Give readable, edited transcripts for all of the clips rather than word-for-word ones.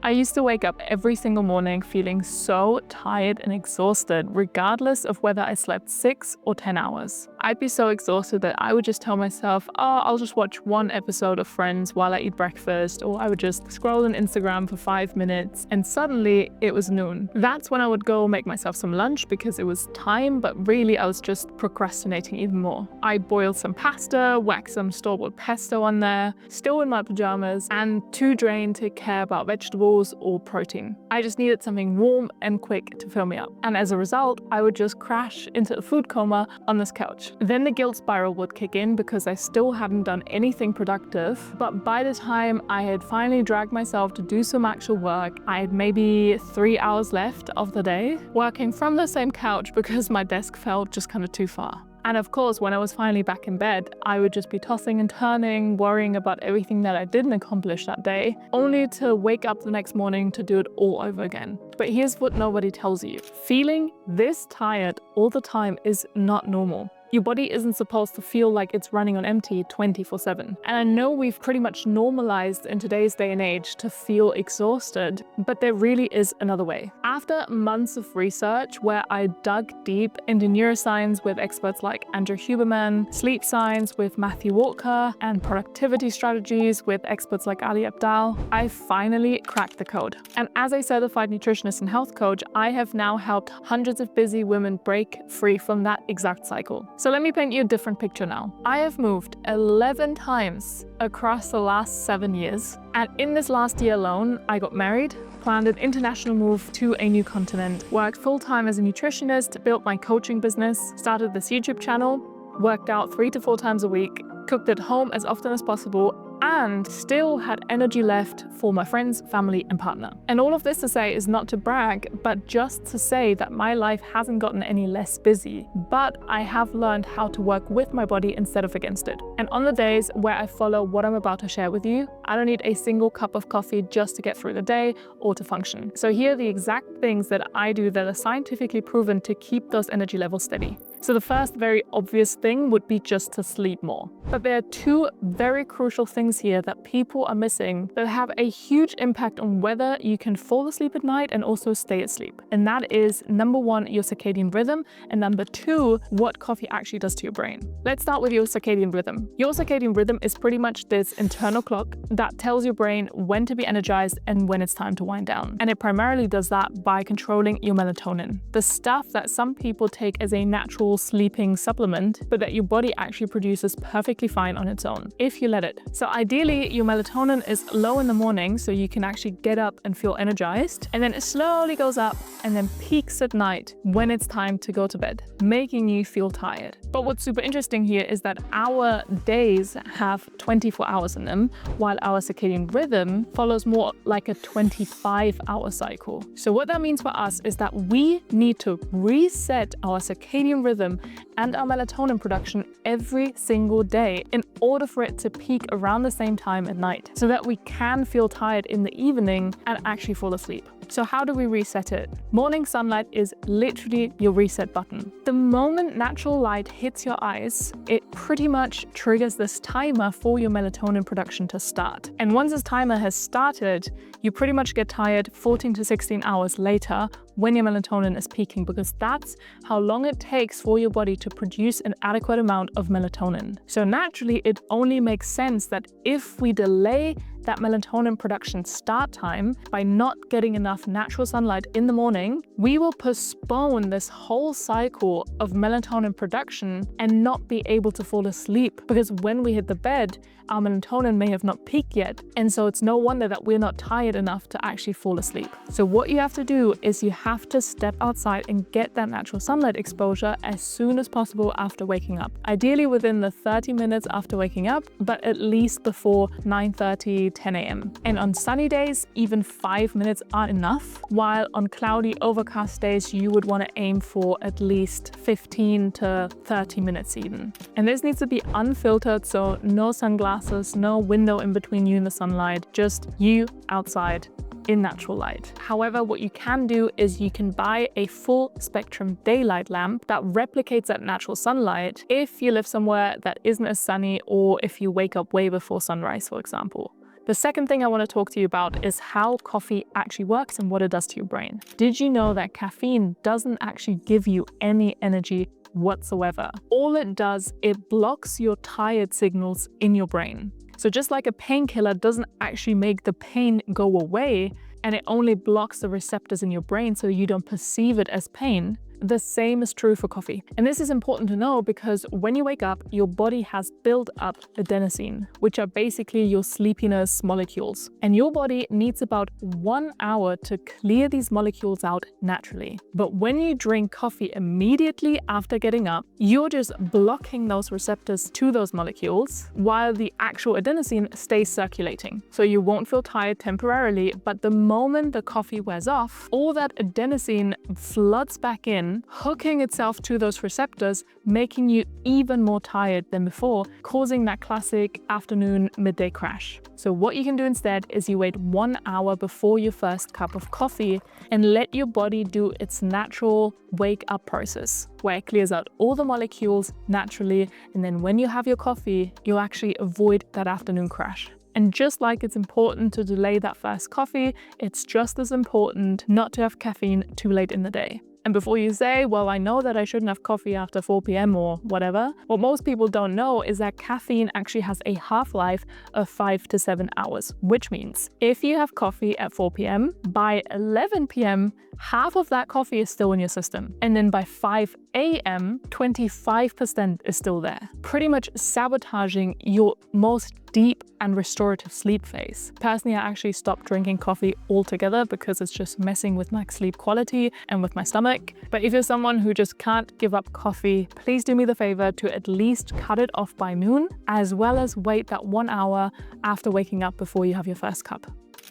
I used to wake up every single morning feeling so tired and exhausted, regardless of whether I slept 6 or 10 hours. I'd be so exhausted that I would just tell myself, oh, I'll just watch one episode of Friends while I eat breakfast, or I would just scroll on Instagram for 5 minutes, and suddenly it was noon. That's when I would go make myself some lunch because it was time, but really I was just procrastinating even more. I boiled some pasta, whacked some store-bought pesto on there, still in my pajamas, and too drained to care about vegetables or protein. I just needed something warm and quick to fill me up. And as a result, I would just crash into a food coma on this couch. Then the guilt spiral would kick in because I still hadn't done anything productive. But by the time I had finally dragged myself to do some actual work, I had maybe 3 hours left of the day, working from the same couch because my desk felt just kind of too far. And of course, when I was finally back in bed, I would just be tossing and turning, worrying about everything that I didn't accomplish that day, only to wake up the next morning to do it all over again. But here's what nobody tells you. Feeling this tired all the time is not normal. Your body isn't supposed to feel like it's running on empty 24/7. And I know we've pretty much normalized in today's day and age to feel exhausted, but there really is another way. After months of research where I dug deep into neuroscience with experts like Andrew Huberman, sleep science with Matthew Walker, and productivity strategies with experts like Ali Abdaal, I finally cracked the code. And as a certified nutritionist and health coach, I have now helped hundreds of busy women break free from that exact cycle. So let me paint you a different picture now. I have moved 11 times across the last 7 years. And in this last year alone, I got married, planned an international move to a new continent, worked full-time as a nutritionist, built my coaching business, started this YouTube channel, worked out 3 to 4 times a week, cooked at home as often as possible, and still had energy left for my friends, family, and partner. And all of this to say is not to brag, but just to say that my life hasn't gotten any less busy, but I have learned how to work with my body instead of against it. And on the days where I follow what I'm about to share with you, I don't need a single cup of coffee just to get through the day or to function. So here are the exact things that I do that are scientifically proven to keep those energy levels steady. So the first very obvious thing would be just to sleep more. But there are 2 very crucial things here that people are missing that have a huge impact on whether you can fall asleep at night and also stay asleep. And that is, number 1, your circadian rhythm, and number 2, what coffee actually does to your brain. Let's start with your circadian rhythm. Your circadian rhythm is pretty much this internal clock that tells your brain when to be energized and when it's time to wind down. And it primarily does that by controlling your melatonin, the stuff that some people take as a natural sleeping supplement, but that your body actually produces perfectly fine on its own, if you let it. So ideally, your melatonin is low in the morning so you can actually get up and feel energized, and then it slowly goes up and then peaks at night when it's time to go to bed, making you feel tired. But what's super interesting here is that our days have 24 hours in them, while our circadian rhythm follows more like a 25-hour cycle. So what that means for us is that we need to reset our circadian rhythm and our melatonin production every single day in order for it to peak around the same time at night, so that we can feel tired in the evening and actually fall asleep. So how do we reset it? Morning sunlight is literally your reset button. The moment natural light hits your eyes, it pretty much triggers this timer for your melatonin production to start. And once this timer has started, you pretty much get tired 14 to 16 hours later when your melatonin is peaking, because that's how long it takes for your body to produce an adequate amount of melatonin. So naturally, it only makes sense that if we delay that melatonin production start time by not getting enough natural sunlight in the morning, we will postpone this whole cycle of melatonin production and not be able to fall asleep, because when we hit the bed, our melatonin may have not peaked yet, and so it's no wonder that we're not tired enough to actually fall asleep. So what you have to do is you have to step outside and get that natural sunlight exposure as soon as possible after waking up. Ideally within the 30 minutes after waking up, but at least before 9:30, 10 a.m. And on sunny days, even 5 minutes are enough, while on cloudy, overcast days, you would want to aim for at least 15 to 30 minutes even. And this needs to be unfiltered, so no sunglasses, no window in between you and the sunlight, just you outside in natural light. However, what you can do is you can buy a full spectrum daylight lamp that replicates that natural sunlight if you live somewhere that isn't as sunny, or if you wake up way before sunrise, for example. The second thing I want to talk to you about is how coffee actually works and what it does to your brain. Did you know that caffeine doesn't actually give you any energy whatsoever? All it does, it blocks your tired signals in your brain. So just like a painkiller doesn't actually make the pain go away, and it only blocks the receptors in your brain so you don't perceive it as pain, the same is true for coffee. And this is important to know because when you wake up, your body has built up adenosine, which are basically your sleepiness molecules. And your body needs about 1 hour to clear these molecules out naturally. But when you drink coffee immediately after getting up, you're just blocking those receptors to those molecules while the actual adenosine stays circulating. So you won't feel tired temporarily, but the moment the coffee wears off, all that adenosine floods back in, hooking itself to those receptors, making you even more tired than before, causing that classic afternoon midday crash. So what you can do instead is you wait 1 hour before your first cup of coffee and let your body do its natural wake up process, where it clears out all the molecules naturally, and then when you have your coffee, you'll actually avoid that afternoon crash. And just like it's important to delay that first coffee, it's just as important not to have caffeine too late in the day. And before you say, well, I know that I shouldn't have coffee after 4 p.m. or whatever, what most people don't know is that caffeine actually has a half-life of 5 to 7 hours, which means if you have coffee at 4 p.m., by 11 p.m., half of that coffee is still in your system. And then by 5 a.m., 25% is still there, pretty much sabotaging your most deep and restorative sleep phase. Personally, I actually stopped drinking coffee altogether because it's just messing with my sleep quality and with my stomach. But if you're someone who just can't give up coffee, please do me the favor to at least cut it off by noon, as well as wait that 1 hour after waking up before you have your first cup.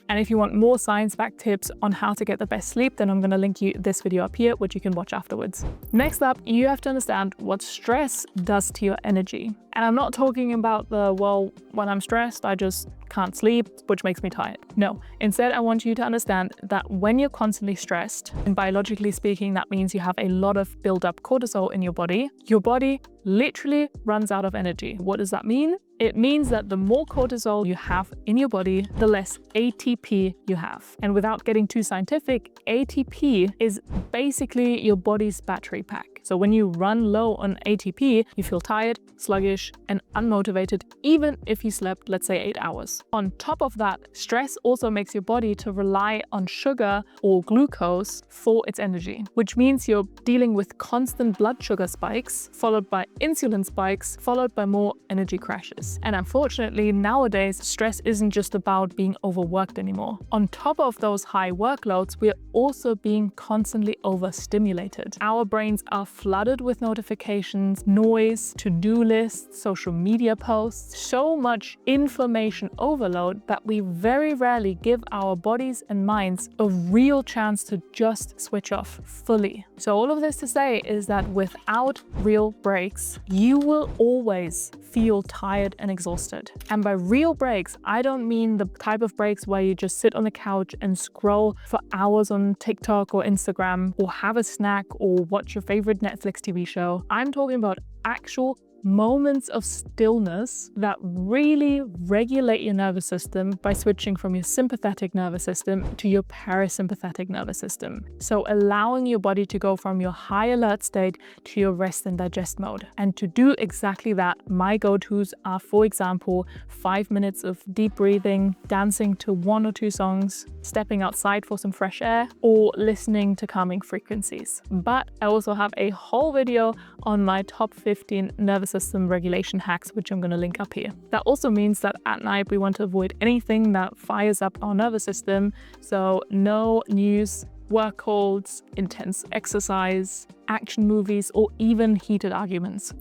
And if you want more science-backed tips on how to get the best sleep, then I'm going to link you this video up here, which you can watch afterwards. Next up, you have to understand what stress does to your energy. And I'm not talking about well, when I'm stressed, I just can't sleep, which makes me tired. No, instead, I want you to understand that when you're constantly stressed, and biologically speaking, that means you have a lot of built-up cortisol in your body literally runs out of energy. What does that mean? It means that the more cortisol you have in your body, the less ATP you have. And without getting too scientific, ATP is basically your body's battery pack. So when you run low on ATP, you feel tired, sluggish, and unmotivated, even if you slept, let's say 8 hours. On top of that, stress also makes your body to rely on sugar or glucose for its energy, which means you're dealing with constant blood sugar spikes, followed by insulin spikes, followed by more energy crashes. And unfortunately, nowadays, stress isn't just about being overworked anymore. On top of those high workloads, we're also being constantly overstimulated. Our brains are flooded with notifications, noise, to-do lists, social media posts, so much information overload that we very rarely give our bodies and minds a real chance to just switch off fully. So all of this to say is that without real breaks, you will always feel tired and exhausted. And by real breaks, I don't mean the type of breaks where you just sit on the couch and scroll for hours on TikTok or Instagram, or have a snack or watch your favorite Netflix TV show. I'm talking about actual moments of stillness that really regulate your nervous system by switching from your sympathetic nervous system to your parasympathetic nervous system. So allowing your body to go from your high alert state to your rest and digest mode. And to do exactly that, my go-tos are, for example, 5 minutes of deep breathing, dancing to 1 or 2 songs, stepping outside for some fresh air, or listening to calming frequencies. But I also have a whole video on my top 15 nervous system regulation hacks, which I'm going to link up here. That also means that at night we want to avoid anything that fires up our nervous system. So no news, work calls, intense exercise, action movies, or even heated arguments.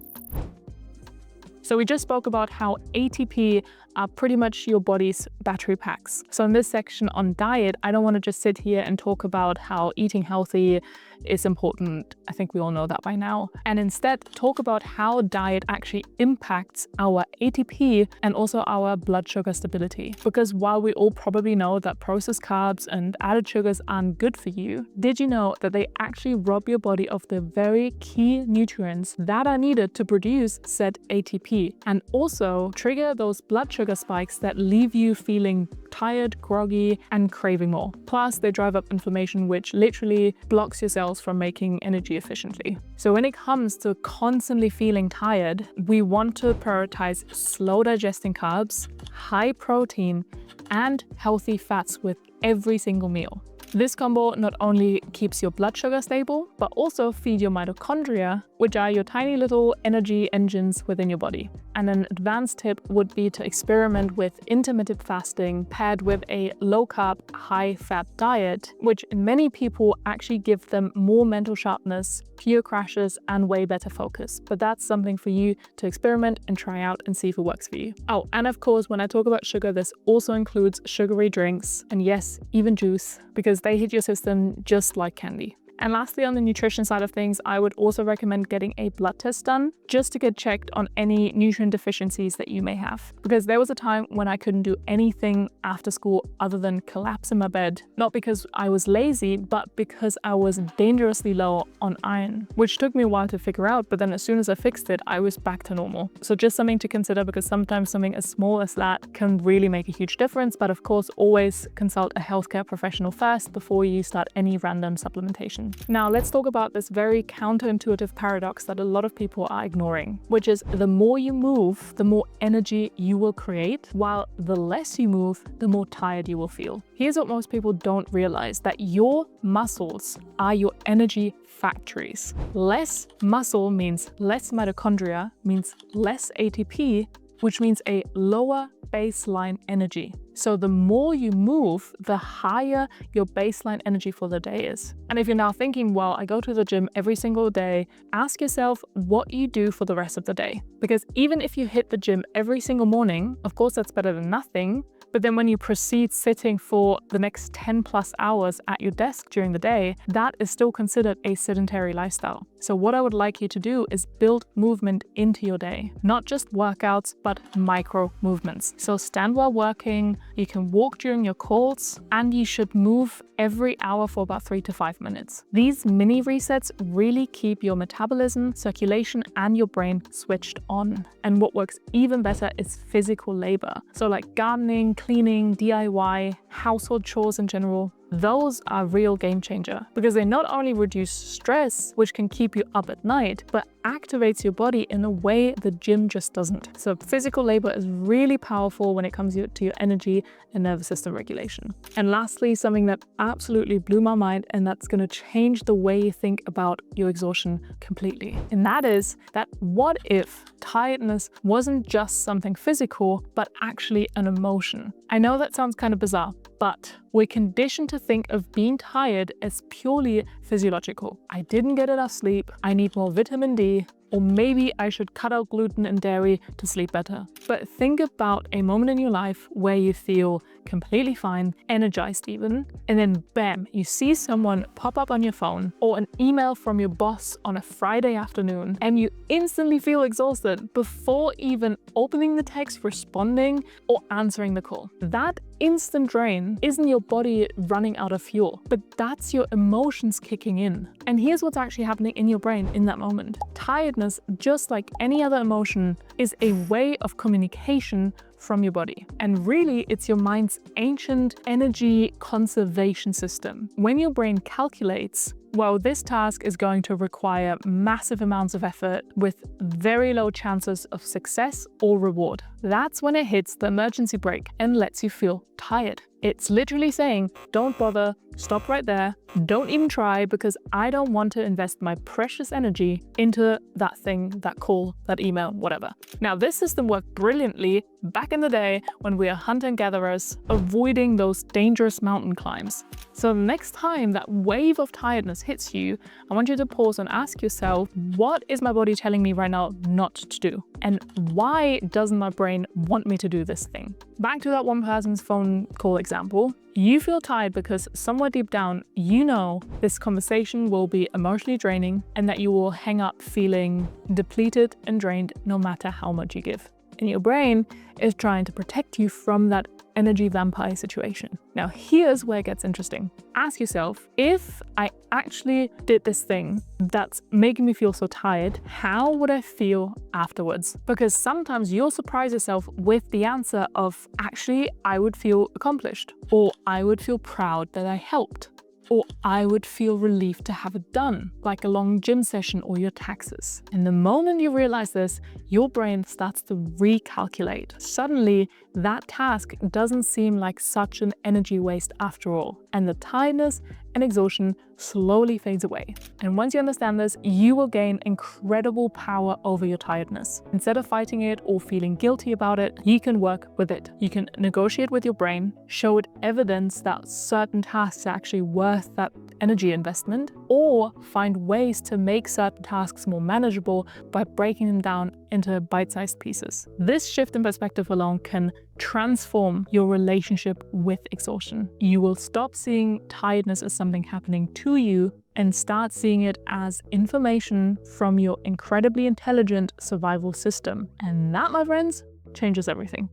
So we just spoke about how ATP are pretty much your body's battery packs. So in this section on diet, I don't want to just sit here and talk about how eating healthy is important. I think we all know that by now. And instead talk about how diet actually impacts our ATP and also our blood sugar stability. Because while we all probably know that processed carbs and added sugars aren't good for you, did you know that they actually rob your body of the very key nutrients that are needed to produce said ATP? ATP, and also trigger those blood sugar spikes that leave you feeling tired, groggy, and craving more. Plus, they drive up inflammation, which literally blocks your cells from making energy efficiently. So when it comes to constantly feeling tired, we want to prioritize slow digesting carbs, high protein, and healthy fats with every single meal. This combo not only keeps your blood sugar stable, but also feed your mitochondria, which are your tiny little energy engines within your body. And an advanced tip would be to experiment with intermittent fasting paired with a low-carb, high-fat diet, which in many people actually give them more mental sharpness, fewer crashes, and way better focus. But that's something for you to experiment and try out and see if it works for you. Oh, and of course, when I talk about sugar, this also includes sugary drinks, and yes, even juice, because they hit your system just like candy. And lastly, on the nutrition side of things, I would also recommend getting a blood test done just to get checked on any nutrient deficiencies that you may have. Because there was a time when I couldn't do anything after school other than collapse in my bed, not because I was lazy, but because I was dangerously low on iron, which took me a while to figure out, but then as soon as I fixed it, I was back to normal. So just something to consider, because sometimes something as small as that can really make a huge difference. But of course, always consult a healthcare professional first before you start any random supplementation. Now let's talk about this very counterintuitive paradox that a lot of people are ignoring, which is the more you move, the more energy you will create, while the less you move, the more tired you will feel. Here's what most people don't realize, that your muscles are your energy factories. Less muscle means less mitochondria, means less ATP, which means a lower baseline energy. So the more you move, the higher your baseline energy for the day is. And if you're now thinking, well, I go to the gym every single day, ask yourself what you do for the rest of the day. Because even if you hit the gym every single morning, of course that's better than nothing, but then when you proceed sitting for the next 10 plus hours at your desk during the day, that is still considered a sedentary lifestyle. So what I would like you to do is build movement into your day, not just workouts, but micro movements. So stand while working, you can walk during your calls, and you should move every hour for about 3 to 5 minutes. These mini resets really keep your metabolism, circulation, and your brain switched on. And what works even better is physical labor. So like gardening, cleaning, DIY, household chores in general. Those are real game changer, because they not only reduce stress, which can keep you up at night, but activates your body in a way the gym just doesn't. So physical labor is really powerful when it comes to your energy and nervous system regulation. And lastly, something that absolutely blew my mind, and that's going to change the way you think about your exhaustion completely. And that is that what if tiredness wasn't just something physical, but actually an emotion? I know that sounds kind of bizarre, but we're conditioned to think of being tired as purely physiological. I didn't get enough sleep, I need more vitamin D, or maybe I should cut out gluten and dairy to sleep better. But think about a moment in your life where you feel completely fine, energized even, and then bam, you see someone pop up on your phone or an email from your boss on a Friday afternoon, and you instantly feel exhausted before even opening the text, responding, or answering the call. That instant drain isn't your body running out of fuel, but that's your emotions kicking in. And here's what's actually happening in your brain in that moment. Tiredness, just like any other emotion, is a way of communication from your body. And really, it's your mind's ancient energy conservation system. When your brain calculates, well, this task is going to require massive amounts of effort with very low chances of success or reward. That's when it hits the emergency brake and lets you feel tired. It's literally saying, don't bother, stop right there, don't even try, because I don't want to invest my precious energy into that thing, that call, that email, whatever. Now, this system worked brilliantly back in the day when we are hunter-gatherers, avoiding those dangerous mountain climbs. So the next time that wave of tiredness hits you, I want you to pause and ask yourself, what is my body telling me right now not to do? And why doesn't my brain want me to do this thing? Back to that one person's phone call example. You feel tired because somewhere deep down, you know this conversation will be emotionally draining and that you will hang up feeling depleted and drained no matter how much you give. And your brain is trying to protect you from that energy vampire situation. Now, here's where it gets interesting. Ask yourself, if I actually did this thing that's making me feel so tired, how would I feel afterwards? Because sometimes you'll surprise yourself with the answer of, actually, I would feel accomplished, or I would feel proud that I helped, or I would feel relieved to have it done, like a long gym session or your taxes. And the moment you realize this, your brain starts to recalculate. Suddenly, that task doesn't seem like such an energy waste after all, and the tiredness and exhaustion slowly fades away. And once you understand this, you will gain incredible power over your tiredness. Instead of fighting it or feeling guilty about it, you can work with it. You can negotiate with your brain, show it evidence that certain tasks are actually worth that energy investment, or find ways to make certain tasks more manageable by breaking them down into bite-sized pieces. This shift in perspective alone can transform your relationship with exhaustion. You will stop seeing tiredness as something happening to you and start seeing it as information from your incredibly intelligent survival system. And that, my friends, changes everything.